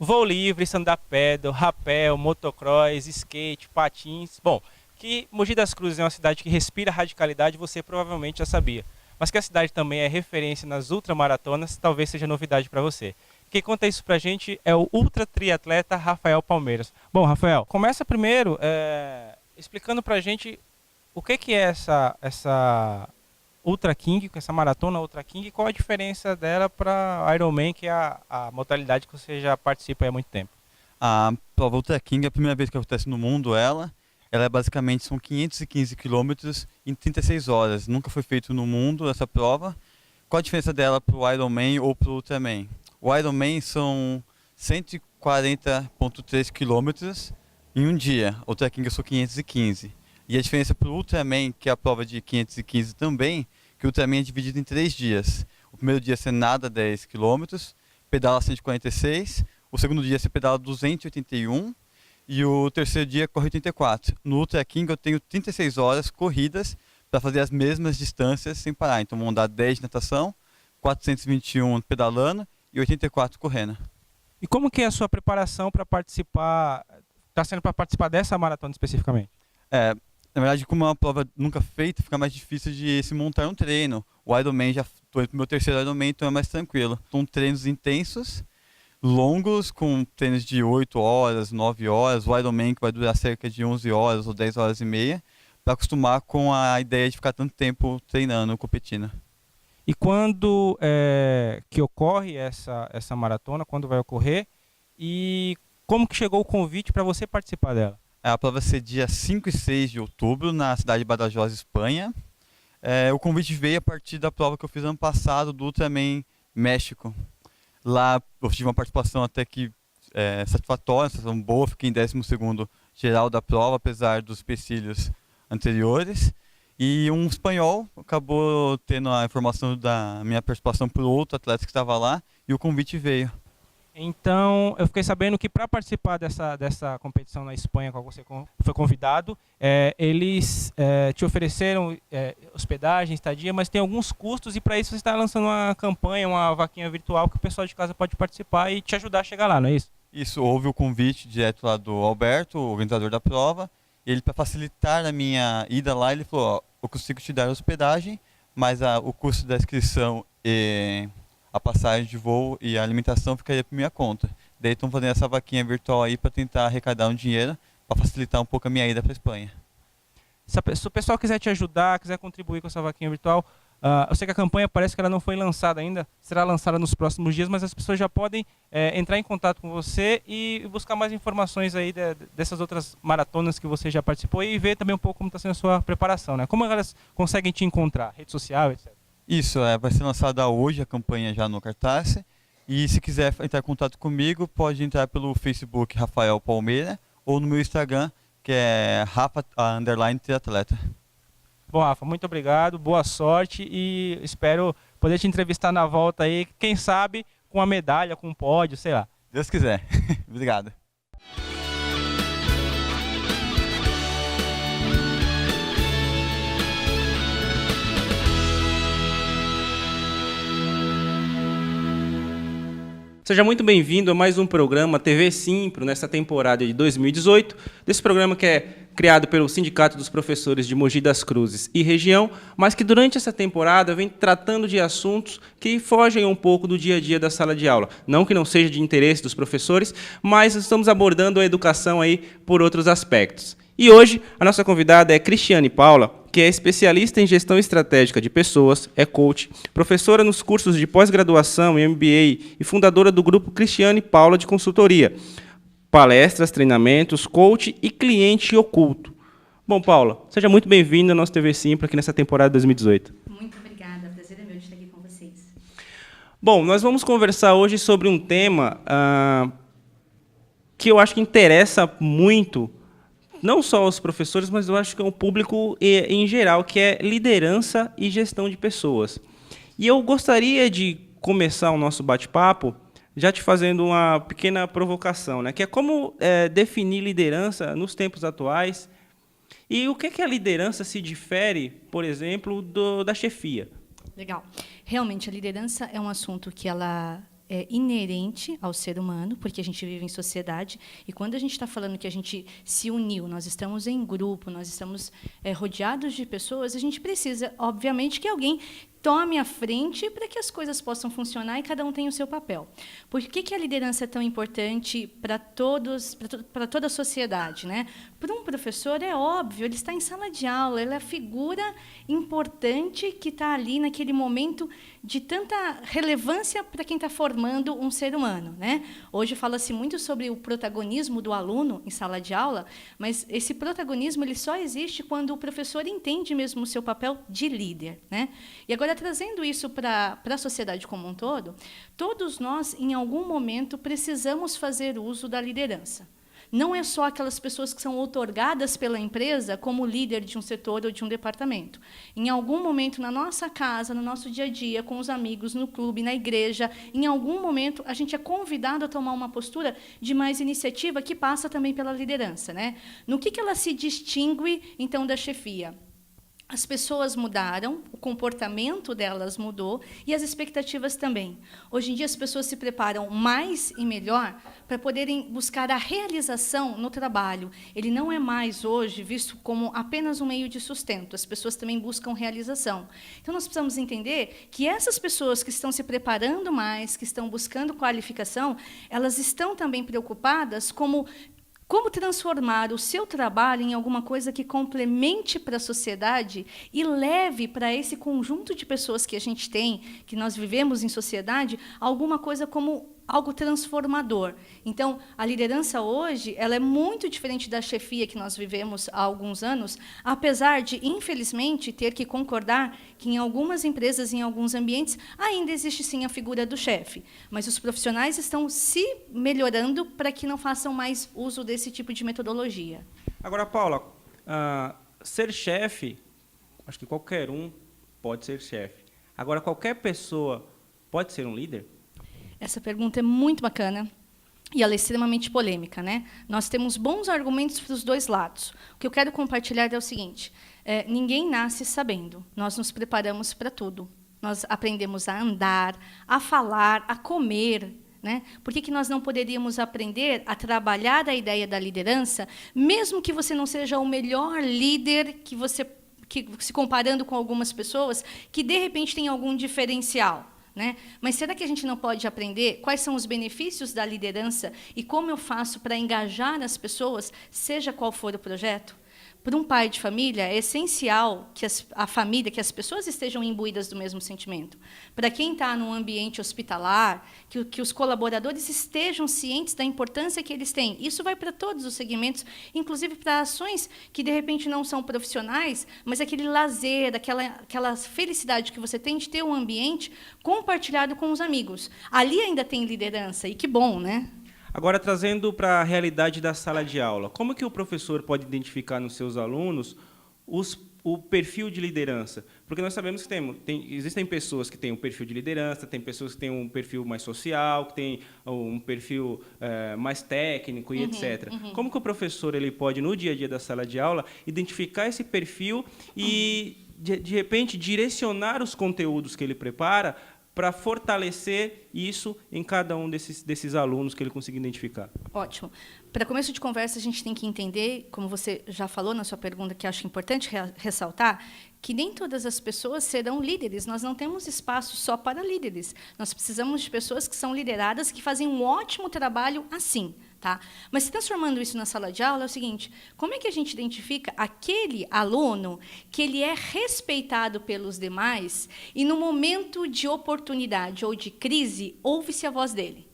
voo livre, stand-up paddle, rapel, motocross, skate, patins. Bom, que Mogi das Cruzes é uma cidade que respira radicalidade, você provavelmente já sabia. Mas que a cidade também é referência nas ultramaratonas, talvez seja novidade para você. Quem conta isso pra gente é o ultra triatleta Rafael Palmeiras. Bom, Rafael, começa primeiro explicando pra gente o que é essa Ultra King, essa maratona Ultra King, e qual a diferença dela para Ironman, que é a modalidade que você já participa há muito tempo. A prova Ultra King é a primeira vez que acontece no mundo. Ela é basicamente, são 515 quilômetros em 36 horas. Nunca foi feito no mundo essa prova. Qual a diferença dela para o Ironman ou para o Ultraman? O Ironman são 140,3 quilômetros em um dia. O Ultra King são 515. E a diferença para o Ultraman, que é a prova de 515 também, que o Ultraman é dividido em 3 dias. O primeiro dia você nada 10 quilômetros, pedala 146. O segundo dia você pedala 281 e o terceiro dia corre 84. No Ultra King eu tenho 36 horas corridas para fazer as mesmas distâncias sem parar. Então vão dar 10 de natação, 421 pedalando e 84 correndo. E como que é a sua preparação para participar, está sendo para participar dessa maratona especificamente? Na verdade, como é uma prova nunca feita, fica mais difícil de se montar um treino. O Ironman, já estou no meu terceiro Ironman, então é mais tranquilo. São treinos intensos, longos, com treinos de 8 horas, 9 horas. O Ironman que vai durar cerca de 11 horas ou 10 horas e meia, para acostumar com a ideia de ficar tanto tempo treinando, competindo. E quando que ocorre essa maratona, quando vai ocorrer? E como que chegou o convite para você participar dela? A prova vai ser dia 5 e 6 de outubro, na cidade de Badajoz, Espanha. O convite veio a partir da prova que eu fiz ano passado, do Ultraman México. Lá eu tive uma participação até que satisfatória, uma boa, fiquei em 12º geral da prova, apesar dos empecilhos anteriores. E um espanhol acabou tendo a informação da minha participação por outro atleta que estava lá, e o convite veio. Então, eu fiquei sabendo que para participar dessa competição na Espanha, qual você foi convidado, eles te ofereceram hospedagem, estadia, mas tem alguns custos, e para isso você está lançando uma campanha, uma vaquinha virtual que o pessoal de casa pode participar e te ajudar a chegar lá, não é isso? Isso, houve o convite direto lá do Alberto, o organizador da prova. Ele, para facilitar a minha ida lá, ele falou: ó, eu consigo te dar hospedagem, mas o custo da inscrição e a passagem de voo e a alimentação ficaria por minha conta. Daí estão fazendo essa vaquinha virtual aí para tentar arrecadar um dinheiro para facilitar um pouco a minha ida para a Espanha. Se o pessoal quiser te ajudar, quiser contribuir com essa vaquinha virtual, eu sei que a campanha parece que ela não foi lançada ainda, será lançada nos próximos dias, mas as pessoas já podem entrar em contato com você e buscar mais informações aí dessas outras maratonas que você já participou e ver também um pouco como está sendo a sua preparação, né? Como elas conseguem te encontrar, rede social, etc. Isso, vai ser lançada hoje a campanha já no cartaz. E se quiser entrar em contato comigo, pode entrar pelo Facebook Rafael Palmeira ou no meu Instagram, que é Rafa_triatleta. Bom, Rafa, muito obrigado, boa sorte e espero poder te entrevistar na volta aí, quem sabe com uma medalha, com um pódio, sei lá. Deus quiser. Obrigado. Seja muito bem-vindo a mais um programa TV Simpro, nesta temporada de 2018. Desse programa que é criado pelo Sindicato dos Professores de Mogi das Cruzes e região, mas que durante essa temporada vem tratando de assuntos que fogem um pouco do dia a dia da sala de aula. Não que não seja de interesse dos professores, mas estamos abordando a educação aí por outros aspectos. E hoje a nossa convidada é Cristiane Paula, que é especialista em gestão estratégica de pessoas, é coach, professora nos cursos de pós-graduação e MBA e fundadora do grupo Cristiane Paula de Consultoria, palestras, treinamentos, coach e cliente oculto. Bom, Paula, seja muito bem-vinda ao nosso TV Simples aqui nessa temporada de 2018. Muito obrigada, prazer é meu de estar aqui com vocês. Bom, nós vamos conversar hoje sobre um tema que eu acho que interessa muito não só os professores, mas eu acho que é o público em geral, que é liderança e gestão de pessoas. E eu gostaria de começar o nosso bate-papo já te fazendo uma pequena provocação, né? Que é como definir liderança nos tempos atuais e o que a liderança se difere, por exemplo, da chefia. Legal. Realmente, a liderança é um assunto que ela inerente ao ser humano, porque a gente vive em sociedade, e quando a gente está falando que a gente se uniu, nós estamos em grupo, nós estamos rodeados de pessoas, a gente precisa, obviamente, que alguém tome a frente para que as coisas possam funcionar e cada um tenha o seu papel. Por que a liderança é tão importante para todos, para toda a sociedade, né? Para um professor é óbvio, ele está em sala de aula, ele é a figura importante que está ali naquele momento de tanta relevância para quem está formando um ser humano, né? Hoje fala-se muito sobre o protagonismo do aluno em sala de aula, mas esse protagonismo ele só existe quando o professor entende mesmo o seu papel de líder, né? E agora, trazendo isso para a sociedade como um todo, todos nós, em algum momento, precisamos fazer uso da liderança. Não é só aquelas pessoas que são outorgadas pela empresa como líder de um setor ou de um departamento. Em algum momento, na nossa casa, no nosso dia a dia, com os amigos, no clube, na igreja, em algum momento, a gente é convidado a tomar uma postura de mais iniciativa que passa também pela liderança, né? No que ela se distingue, então, da chefia? As pessoas mudaram, o comportamento delas mudou e as expectativas também. Hoje em dia, as pessoas se preparam mais e melhor para poderem buscar a realização no trabalho. Ele não é mais, hoje, visto como apenas um meio de sustento. As pessoas também buscam realização. Então, nós precisamos entender que essas pessoas que estão se preparando mais, que estão buscando qualificação, elas estão também preocupadas como transformar o seu trabalho em alguma coisa que complemente para a sociedade e leve para esse conjunto de pessoas que a gente tem, que nós vivemos em sociedade, alguma coisa como algo transformador. Então, a liderança hoje ela é muito diferente da chefia que nós vivemos há alguns anos, apesar de, infelizmente, ter que concordar que em algumas empresas, em alguns ambientes, ainda existe sim a figura do chefe. Mas os profissionais estão se melhorando para que não façam mais uso desse tipo de metodologia. Agora, Paula, ser chefe, acho que qualquer um pode ser chefe. Agora, qualquer pessoa pode ser um líder? Essa pergunta é muito bacana e ela é extremamente polêmica, né? Nós temos bons argumentos para os dois lados. O que eu quero compartilhar é o seguinte: ninguém nasce sabendo. Nós nos preparamos para tudo. Nós aprendemos a andar, a falar, a comer, né? Por que nós não poderíamos aprender a trabalhar a ideia da liderança, mesmo que você não seja o melhor líder que se comparando com algumas pessoas que de repente tem algum diferencial? Né? Mas será que a gente não pode aprender quais são os benefícios da liderança e como eu faço para engajar as pessoas, seja qual for o projeto? Para um pai de família, é essencial que a família, que as pessoas estejam imbuídas do mesmo sentimento. Para quem está num ambiente hospitalar, que os colaboradores estejam cientes da importância que eles têm. Isso vai para todos os segmentos, inclusive para ações que, de repente, não são profissionais, mas aquele lazer, aquela felicidade que você tem de ter um ambiente compartilhado com os amigos. Ali ainda tem liderança, e que bom, né? Agora, trazendo para a realidade da sala de aula, como que o professor pode identificar nos seus alunos o perfil de liderança? Porque nós sabemos que existem pessoas que têm um perfil de liderança, tem pessoas que têm um perfil mais social, que têm um perfil mais técnico e etc. Como que o professor ele pode, no dia a dia da sala de aula, identificar esse perfil e, de repente, direcionar os conteúdos que ele prepara para fortalecer isso em cada um desses alunos que ele conseguir identificar? Ótimo. Para começo de conversa, a gente tem que entender, como você já falou na sua pergunta, que acho importante ressaltar, que nem todas as pessoas serão líderes. Nós não temos espaço só para líderes. Nós precisamos de pessoas que são lideradas, que fazem um ótimo trabalho assim. Tá? Mas, transformando isso na sala de aula, é o seguinte: como é que a gente identifica aquele aluno que ele é respeitado pelos demais e, no momento de oportunidade ou de crise, ouve-se a voz dele?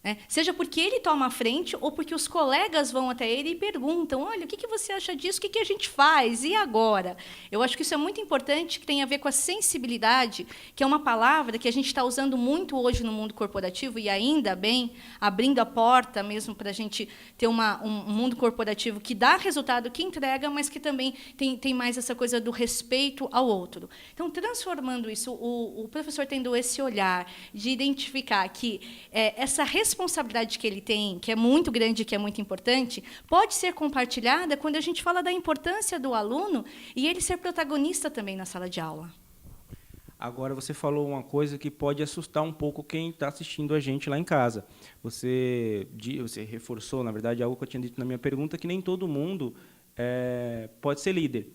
Né? Seja porque ele toma a frente ou porque os colegas vão até ele e perguntam: olha, o que você acha disso? O que a gente faz? E agora? Eu acho que isso é muito importante, que tem a ver com a sensibilidade, que é uma palavra que a gente está usando muito hoje no mundo corporativo, e ainda bem, abrindo a porta mesmo para a gente ter um mundo corporativo que dá resultado, que entrega, mas que também tem mais essa coisa do respeito ao outro. Então, transformando isso, o professor tendo esse olhar de identificar que essa responsabilidade que ele tem, que é muito grande, que é muito importante, pode ser compartilhada quando a gente fala da importância do aluno e ele ser protagonista também na sala de aula. Agora, você falou uma coisa que pode assustar um pouco quem está assistindo a gente lá em casa. Você reforçou, na verdade, algo que eu tinha dito na minha pergunta, que nem todo mundo pode ser líder.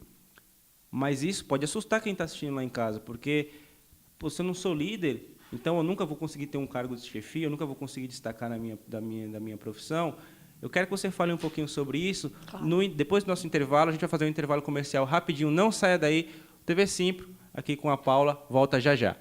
Mas isso pode assustar quem está assistindo lá em casa, porque pô, se eu não sou líder, então eu nunca vou conseguir ter um cargo de chefia, eu nunca vou conseguir destacar da minha profissão. Eu quero que você fale um pouquinho sobre isso. Claro. Depois do nosso intervalo, a gente vai fazer um intervalo comercial rapidinho. Não saia daí. TV Simpro, aqui com a Paula, volta já já.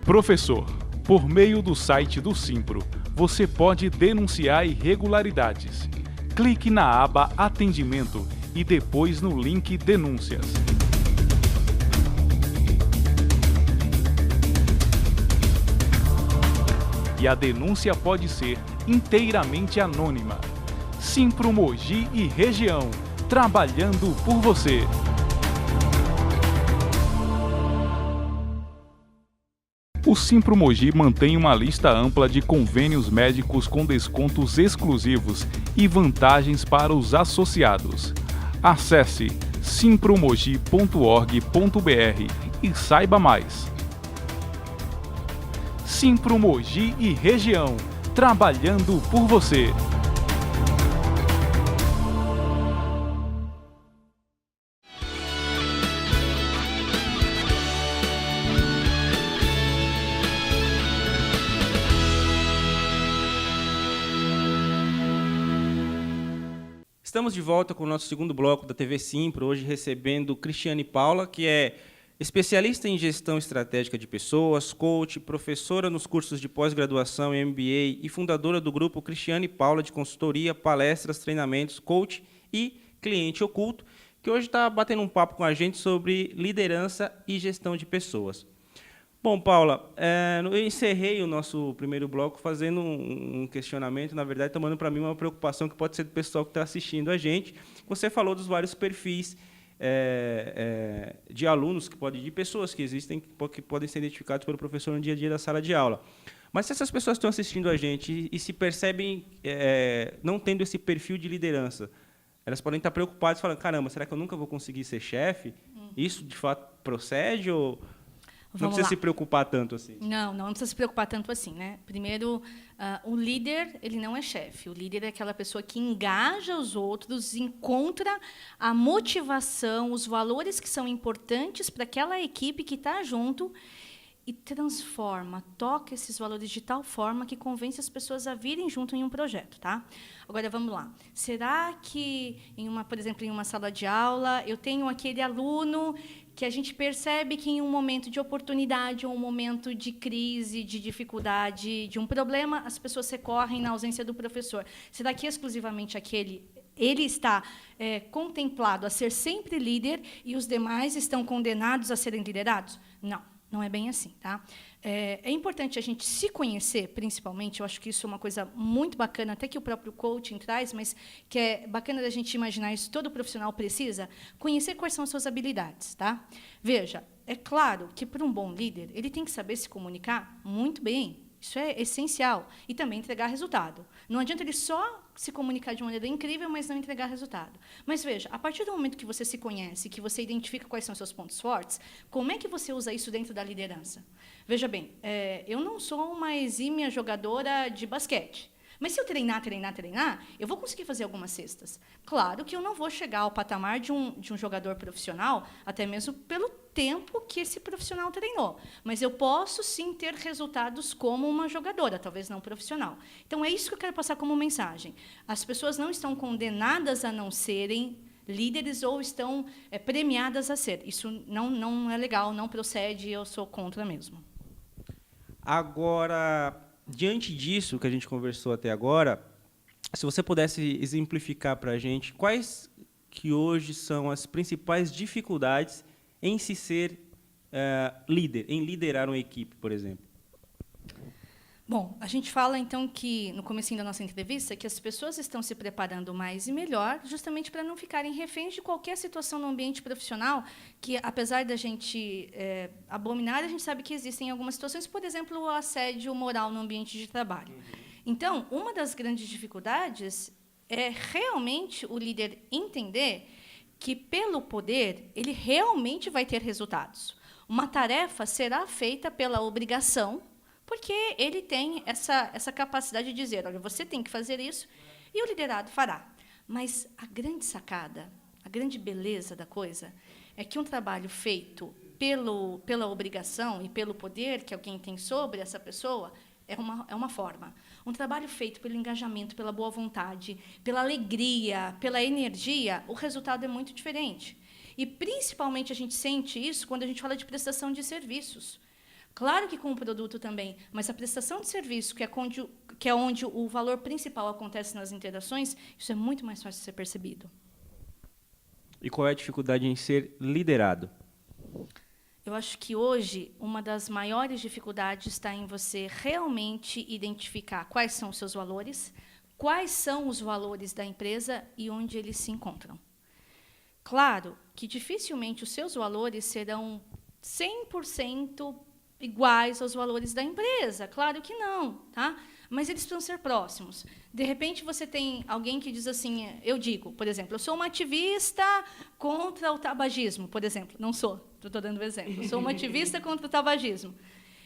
Professor, por meio do site do Simpro, você pode denunciar irregularidades. Clique na aba Atendimento e depois no link Denúncias. E a denúncia pode ser inteiramente anônima. Simpro Mogi e região, trabalhando por você. O Simpro Mogi mantém uma lista ampla de convênios médicos com descontos exclusivos e vantagens para os associados. Acesse simpromogi.org.br e saiba mais. Simpro Mogi e região, trabalhando por você. Estamos de volta com o nosso segundo bloco da TV Simpro, hoje recebendo Cristiane Paula, que é especialista em gestão estratégica de pessoas, coach, professora nos cursos de pós-graduação e MBA e fundadora do grupo Cristiane Paula de consultoria, palestras, treinamentos, coach e cliente oculto, que hoje está batendo um papo com a gente sobre liderança e gestão de pessoas. Bom, Paula, eu encerrei o nosso primeiro bloco fazendo um questionamento, na verdade, tomando para mim uma preocupação que pode ser do pessoal que está assistindo a gente. Você falou dos vários perfis de alunos, de pessoas que existem, que podem ser identificados pelo professor no dia a dia da sala de aula. Mas se essas pessoas estão assistindo a gente e se percebem não tendo esse perfil de liderança, elas podem estar preocupadas, falando, caramba, será que eu nunca vou conseguir ser chefe? Isso, de fato, procede ou... Não precisa se preocupar tanto assim. Não precisa se preocupar tanto assim, né? Primeiro, o líder, ele não é chefe. O líder é aquela pessoa que engaja os outros, encontra a motivação, os valores que são importantes para aquela equipe que está junto e transforma, toca esses valores de tal forma que convence as pessoas a virem junto em um projeto, tá? Agora, vamos lá. Será que, por exemplo, em uma sala de aula, eu tenho aquele aluno que a gente percebe que em um momento de oportunidade ou um momento de crise, de dificuldade, de um problema, as pessoas recorrem na ausência do professor? Será que exclusivamente ele está contemplado a ser sempre líder e os demais estão condenados a serem liderados? Não é bem assim, tá? É importante a gente se conhecer, principalmente. Eu acho que isso é uma coisa muito bacana, até que o próprio coaching traz, mas que é bacana da gente imaginar isso, todo profissional precisa conhecer quais são as suas habilidades, tá? Veja, é claro que para um bom líder, ele tem que saber se comunicar muito bem. Isso é essencial. E também entregar resultado. Não adianta ele só se comunicar de maneira incrível, mas não entregar resultado. Mas, veja, a partir do momento que você se conhece, que você identifica quais são os seus pontos fortes, como é que você usa isso dentro da liderança? Veja bem, eu não sou uma exímia jogadora de basquete. Mas se eu treinar, eu vou conseguir fazer algumas cestas. Claro que eu não vou chegar ao patamar de um jogador profissional, até mesmo pelo tempo que esse profissional treinou. Mas eu posso, sim, ter resultados como uma jogadora, talvez não profissional. Então, é isso que eu quero passar como mensagem. As pessoas não estão condenadas a não serem líderes ou estão premiadas a ser. Isso não é legal, não procede, eu sou contra mesmo. Agora, diante disso que a gente conversou até agora, se você pudesse exemplificar para a gente quais que hoje são as principais dificuldades em se ser líder, em liderar uma equipe, por exemplo. Bom, a gente fala, então, que, no comecinho da nossa entrevista, que as pessoas estão se preparando mais e melhor justamente para não ficarem reféns de qualquer situação no ambiente profissional, que, apesar da gente abominar, a gente sabe que existem algumas situações, por exemplo, o assédio moral no ambiente de trabalho. Então, uma das grandes dificuldades é realmente o líder entender que, pelo poder, ele realmente vai ter resultados. Uma tarefa será feita pela obrigação, porque ele tem essa capacidade de dizer, olha, você tem que fazer isso, e o liderado fará. Mas a grande sacada, a grande beleza da coisa, é que um trabalho feito pela obrigação e pelo poder que alguém tem sobre essa pessoa é uma forma. Um trabalho feito pelo engajamento, pela boa vontade, pela alegria, pela energia, o resultado é muito diferente. E, principalmente, a gente sente isso quando a gente fala de prestação de serviços. Claro que com o produto também, mas a prestação de serviço, que é onde o valor principal acontece nas interações, isso é muito mais fácil de ser percebido. E qual é a dificuldade em ser liderado? Eu acho que hoje uma das maiores dificuldades está em você realmente identificar quais são os seus valores, quais são os valores da empresa e onde eles se encontram. Claro que dificilmente os seus valores serão 100% iguais aos valores da empresa, claro que não, tá? Mas eles precisam ser próximos. De repente, você tem alguém que diz assim, eu digo, por exemplo, eu sou uma ativista contra o tabagismo, por exemplo. Não sou, estou dando um exemplo. Eu sou uma ativista contra o tabagismo.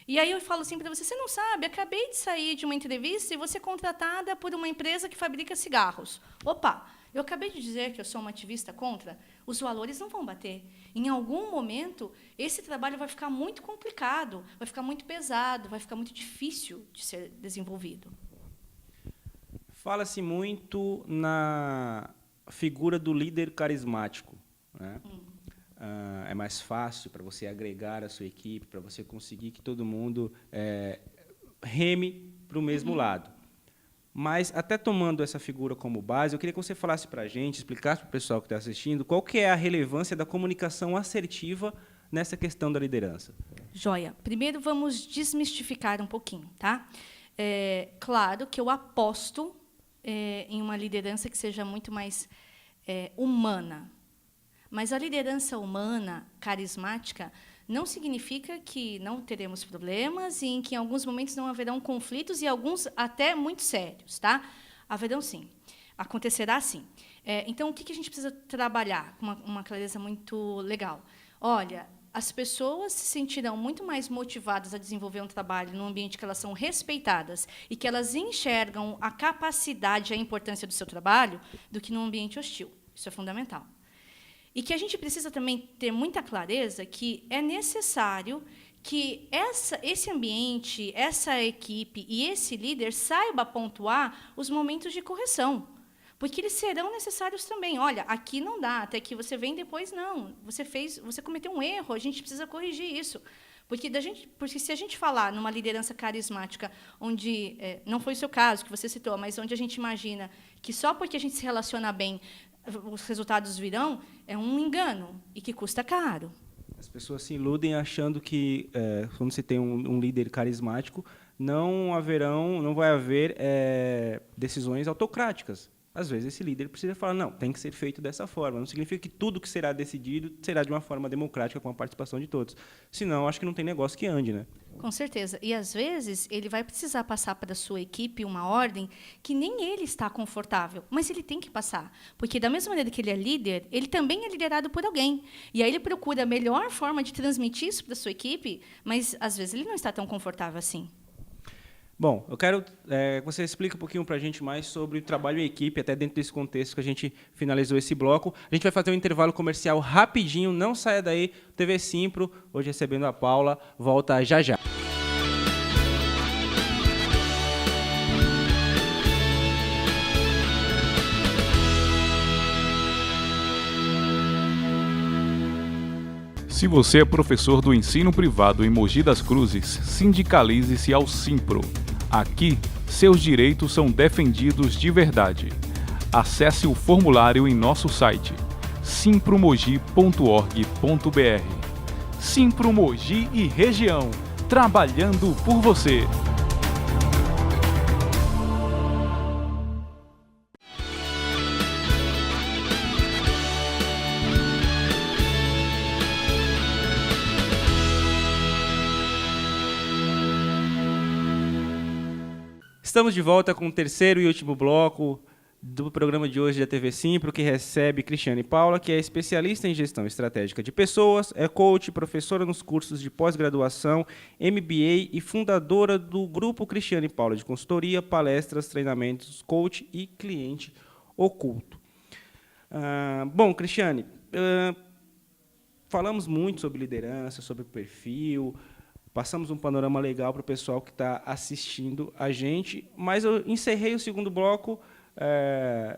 E aí eu falo assim para você não sabe, acabei de sair de uma entrevista e você é contratada por uma empresa que fabrica cigarros. Opa, eu acabei de dizer que eu sou uma ativista contra, os valores não vão bater. Em algum momento, esse trabalho vai ficar muito complicado, vai ficar muito pesado, vai ficar muito difícil de ser desenvolvido. Fala-se muito na figura do líder carismático, né? É mais fácil para você agregar a sua equipe, para você conseguir que todo mundo reme para o mesmo lado. Mas, até tomando essa figura como base, eu queria que você falasse para a gente, explicasse para o pessoal que está assistindo, qual que é a relevância da comunicação assertiva nessa questão da liderança. Joia. Primeiro, vamos desmistificar um pouquinho, tá? Claro que eu aposto em uma liderança que seja muito mais humana. Mas a liderança humana, carismática, não significa que não teremos problemas e em que, em alguns momentos, não haverão conflitos e alguns até muito sérios, tá? Haverão, sim. Acontecerá, sim. Então, o que a gente precisa trabalhar com uma clareza muito legal? Olha, as pessoas se sentirão muito mais motivadas a desenvolver um trabalho num ambiente que elas são respeitadas e que elas enxergam a capacidade e a importância do seu trabalho do que num ambiente hostil. Isso é fundamental. E que a gente precisa também ter muita clareza que é necessário que esse ambiente, essa equipe e esse líder saiba pontuar os momentos de correção, porque eles serão necessários também. Olha, aqui não dá, até que você vem depois, não. Você cometeu um erro, a gente precisa corrigir isso. Porque se a gente falar numa liderança carismática, onde, não foi o seu caso que você citou, mas onde a gente imagina que só porque a gente se relaciona bem, os resultados virão, é um engano e que custa caro. As pessoas se iludem achando que, quando você tem um líder carismático, não vai haver decisões autocráticas. Às vezes, esse líder precisa falar, não, tem que ser feito dessa forma. Não significa que tudo que será decidido será de uma forma democrática, com a participação de todos. Senão, acho que não tem negócio que ande, né? Com certeza. E, às vezes, ele vai precisar passar para a sua equipe uma ordem que nem ele está confortável, mas ele tem que passar. Porque, da mesma maneira que ele é líder, ele também é liderado por alguém. E aí ele procura a melhor forma de transmitir isso para a sua equipe, mas, às vezes, ele não está tão confortável assim. Bom, eu quero que você explique um pouquinho para a gente mais sobre o trabalho em equipe, até dentro desse contexto que a gente finalizou esse bloco. A gente vai fazer um intervalo comercial rapidinho, não saia daí. TV Simpro, hoje recebendo a Paula, volta já já. Se você é professor do ensino privado em Mogi das Cruzes, sindicalize-se ao Simpro. Aqui, seus direitos são defendidos de verdade. Acesse o formulário em nosso site, simpromogi.org.br. Simpro Mogi e região, trabalhando por você. Estamos de volta com o terceiro e último bloco do programa de hoje da TV Simpro, que recebe Cristiane Paula, que é especialista em gestão estratégica de pessoas, é coach, professora nos cursos de pós-graduação, MBA e fundadora do Grupo Cristiane Paula de consultoria, palestras, treinamentos, coach e cliente oculto. Bom, Cristiane, falamos muito sobre liderança, sobre perfil, passamos um panorama legal para o pessoal que está assistindo a gente, mas eu encerrei o segundo bloco.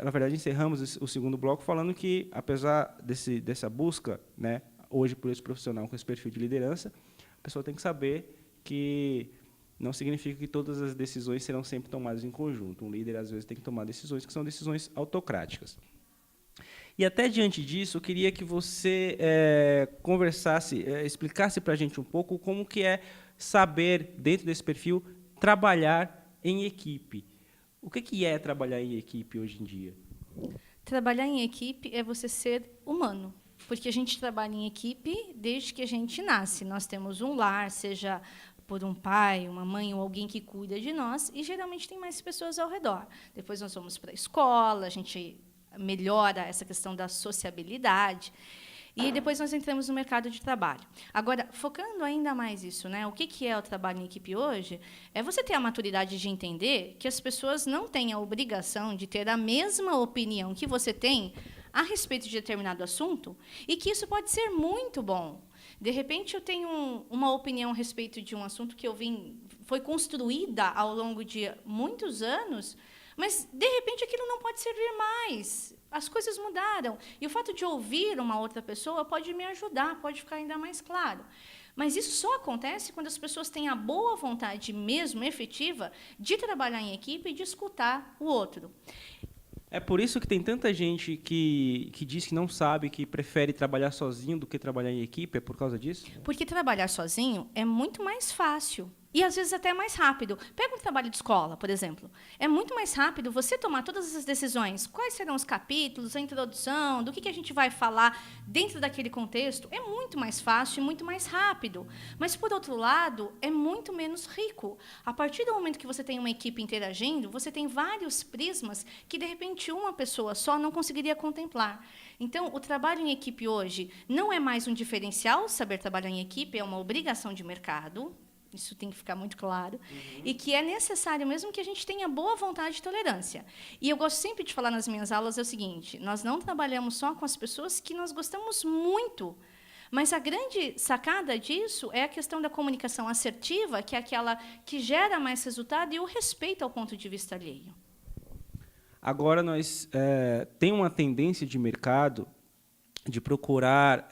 Na verdade, encerramos o segundo bloco falando que, apesar dessa busca, né, hoje por esse profissional com esse perfil de liderança, a pessoa tem que saber que não significa que todas as decisões serão sempre tomadas em conjunto. Um líder, às vezes, tem que tomar decisões que são decisões autocráticas. E, até diante disso, eu queria que você explicasse para a gente um pouco como que é saber, dentro desse perfil, trabalhar em equipe. O que é trabalhar em equipe hoje em dia? Trabalhar em equipe é você ser humano, porque a gente trabalha em equipe desde que a gente nasce. Nós temos um lar, seja por um pai, uma mãe ou alguém que cuida de nós, e geralmente tem mais pessoas ao redor. Depois nós vamos para a escola, a gente melhora essa questão da sociabilidade. E depois nós entramos no mercado de trabalho. Agora, focando ainda mais isso, né? O que é o trabalho em equipe hoje? É você ter a maturidade de entender que as pessoas não têm a obrigação de ter a mesma opinião que você tem a respeito de determinado assunto, e que isso pode ser muito bom. De repente, eu tenho uma opinião a respeito de um assunto que foi construída ao longo de muitos anos, mas, de repente, aquilo não pode servir mais. As coisas mudaram. E o fato de ouvir uma outra pessoa pode me ajudar, pode ficar ainda mais claro. Mas isso só acontece quando as pessoas têm a boa vontade mesmo, efetiva, de trabalhar em equipe e de escutar o outro. É por isso que tem tanta gente que diz que não sabe, que prefere trabalhar sozinho do que trabalhar em equipe? É por causa disso? Porque trabalhar sozinho é muito mais fácil. E, às vezes, até mais rápido. Pega um trabalho de escola, por exemplo. É muito mais rápido você tomar todas essas decisões. Quais serão os capítulos, a introdução, do que a gente vai falar dentro daquele contexto. É muito mais fácil e muito mais rápido. Mas, por outro lado, é muito menos rico. A partir do momento que você tem uma equipe interagindo, você tem vários prismas que, de repente, uma pessoa só não conseguiria contemplar. Então, o trabalho em equipe hoje não é mais um diferencial. Saber trabalhar em equipe é uma obrigação de mercado. Isso tem que ficar muito claro. E que é necessário mesmo que a gente tenha boa vontade e tolerância. E eu gosto sempre de falar nas minhas aulas é o seguinte: nós não trabalhamos só com as pessoas que nós gostamos muito, mas a grande sacada disso é a questão da comunicação assertiva, que é aquela que gera mais resultado, e o respeito ao ponto de vista alheio. Agora, nós tem uma tendência de mercado de procurar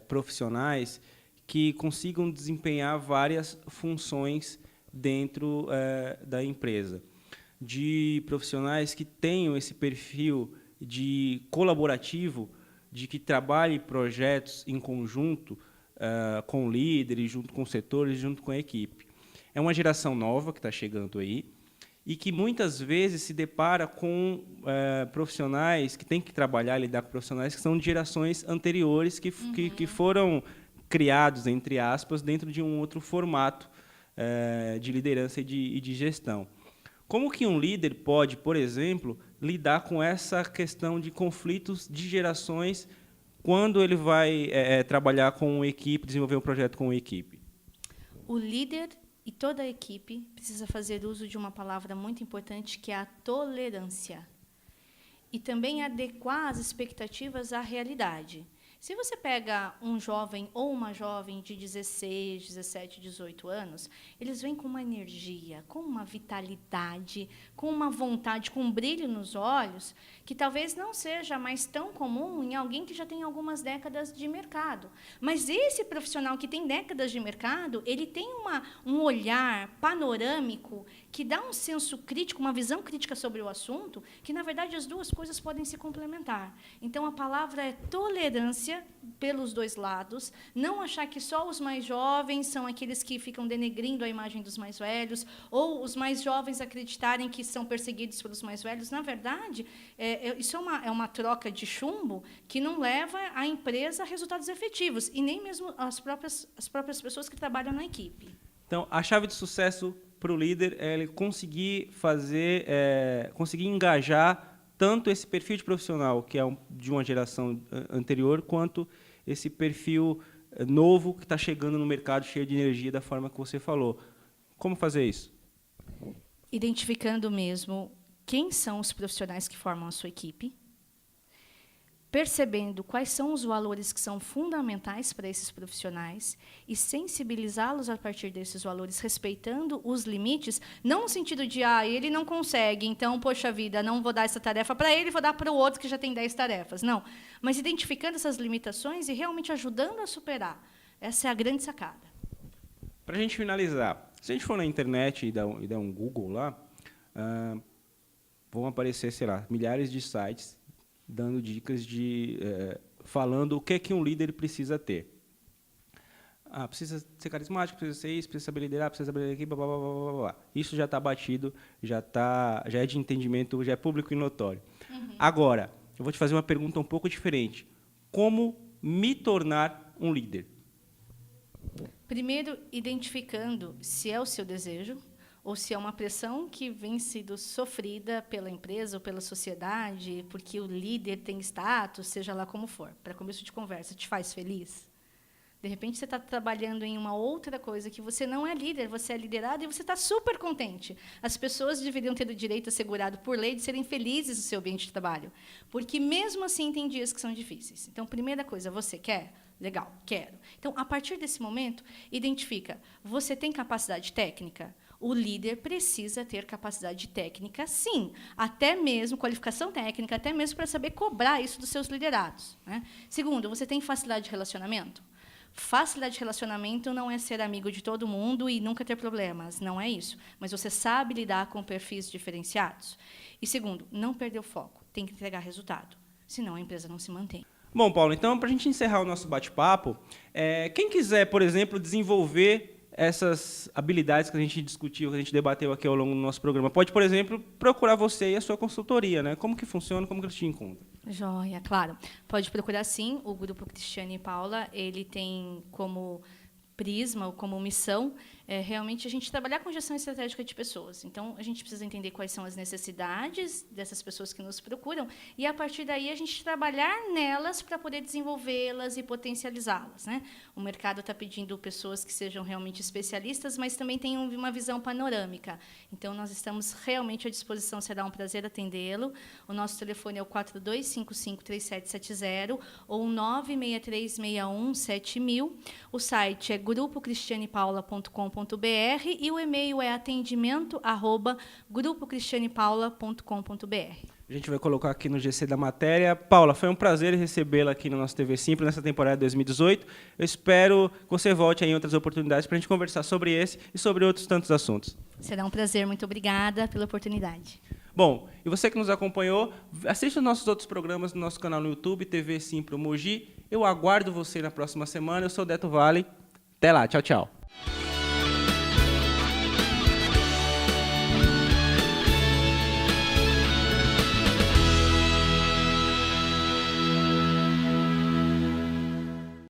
profissionais que consigam desempenhar várias funções dentro da empresa, de profissionais que tenham esse perfil de colaborativo, de que trabalhem projetos em conjunto com líderes, junto com setores, junto com a equipe. É uma geração nova que está chegando aí e que muitas vezes se depara com profissionais que têm que trabalhar, lidar com profissionais que são de gerações anteriores, que foram criados, entre aspas, dentro de um outro formato de liderança e de gestão. Como que um líder pode, por exemplo, lidar com essa questão de conflitos de gerações quando ele vai trabalhar com uma equipe, desenvolver um projeto com uma equipe? O líder e toda a equipe precisa fazer uso de uma palavra muito importante, que é a tolerância. E também adequar as expectativas à realidade. Se você pega um jovem ou uma jovem de 16, 17, 18 anos, eles vêm com uma energia, com uma vitalidade, com uma vontade, com um brilho nos olhos, que talvez não seja mais tão comum em alguém que já tem algumas décadas de mercado. Mas esse profissional que tem décadas de mercado, ele tem um olhar panorâmico que dá um senso crítico, uma visão crítica sobre o assunto, que, na verdade, as duas coisas podem se complementar. Então, a palavra é tolerância pelos dois lados, não achar que só os mais jovens são aqueles que ficam denegrindo a imagem dos mais velhos, ou os mais jovens acreditarem que são perseguidos pelos mais velhos. Na verdade, isso é uma troca de chumbo que não leva a empresa a resultados efetivos, e nem mesmo as próprias pessoas que trabalham na equipe. Então, a chave de sucesso para o líder ele conseguir conseguir engajar tanto esse perfil de profissional, que é de uma geração anterior, quanto esse perfil novo que está chegando no mercado cheio de energia da forma que você falou. Como fazer isso? Identificando mesmo quem são os profissionais que formam a sua equipe, percebendo quais são os valores que são fundamentais para esses profissionais e sensibilizá-los a partir desses valores, respeitando os limites, não no sentido de, ele não consegue, então, poxa vida, não vou dar essa tarefa para ele, vou dar para o outro que já tem 10 tarefas. Não, mas identificando essas limitações e realmente ajudando a superar. Essa é a grande sacada. Para a gente finalizar, se a gente for na internet e der um Google lá, vão aparecer, sei lá, milhares de sites dando dicas falando o que é que um líder precisa ter. Precisa ser carismático, precisa ser isso, precisa saber liderar, precisa saber aqui, blá, blá, blá, blá, blá. Isso já está batido, já é de entendimento, já é público e notório. Agora, eu vou te fazer uma pergunta um pouco diferente. Como me tornar um líder? Primeiro, identificando se é o seu desejo, ou se é uma pressão que vem sendo sofrida pela empresa ou pela sociedade, porque o líder tem status, seja lá como for. Para começo de conversa, te faz feliz? De repente, você está trabalhando em uma outra coisa que você não é líder, você é liderado e você está super contente. As pessoas deveriam ter o direito assegurado por lei de serem felizes no seu ambiente de trabalho, porque, mesmo assim, tem dias que são difíceis. Então, primeira coisa, você quer? Legal, quero. Então, a partir desse momento, identifica, você tem capacidade técnica? O líder precisa ter capacidade técnica, sim, até mesmo qualificação técnica, até mesmo para saber cobrar isso dos seus liderados, né? Segundo, você tem facilidade de relacionamento? Facilidade de relacionamento não é ser amigo de todo mundo e nunca ter problemas, não é isso. Mas você sabe lidar com perfis diferenciados. E segundo, não perder o foco, tem que entregar resultado, senão a empresa não se mantém. Bom, Paulo, então, para a gente encerrar o nosso bate-papo, quem quiser, por exemplo, desenvolver essas habilidades que a gente discutiu, que a gente debateu aqui ao longo do nosso programa, pode, por exemplo, procurar você e a sua consultoria, né? Como que funciona, como que eles te encontram? Joia, claro. Pode procurar, sim. O Grupo Cristiane e Paula, ele tem como prisma ou como missão realmente a gente trabalhar com gestão estratégica de pessoas. Então, a gente precisa entender quais são as necessidades dessas pessoas que nos procuram e, a partir daí, a gente trabalhar nelas para poder desenvolvê-las e potencializá-las, né? O mercado está pedindo pessoas que sejam realmente especialistas, mas também tenham uma visão panorâmica. Então, nós estamos realmente à disposição, será um prazer atendê-lo. O nosso telefone é o 4255-3770 ou 963617000. O site é grupocristianepaula.com.br e o e-mail é atendimento@grupocristianepaula.com.br. A gente vai colocar aqui no GC da matéria. Paula, foi um prazer recebê-la aqui no nosso TV Simples nessa temporada 2018. Eu espero que você volte em outras oportunidades para a gente conversar sobre esse e sobre outros tantos assuntos. Será um prazer. Muito obrigada pela oportunidade. Bom, e você que nos acompanhou, assista os nossos outros programas no nosso canal no YouTube, TV Simples Mogi. Eu aguardo você na próxima semana. Eu sou o Deto Vale. Até lá. Tchau, tchau.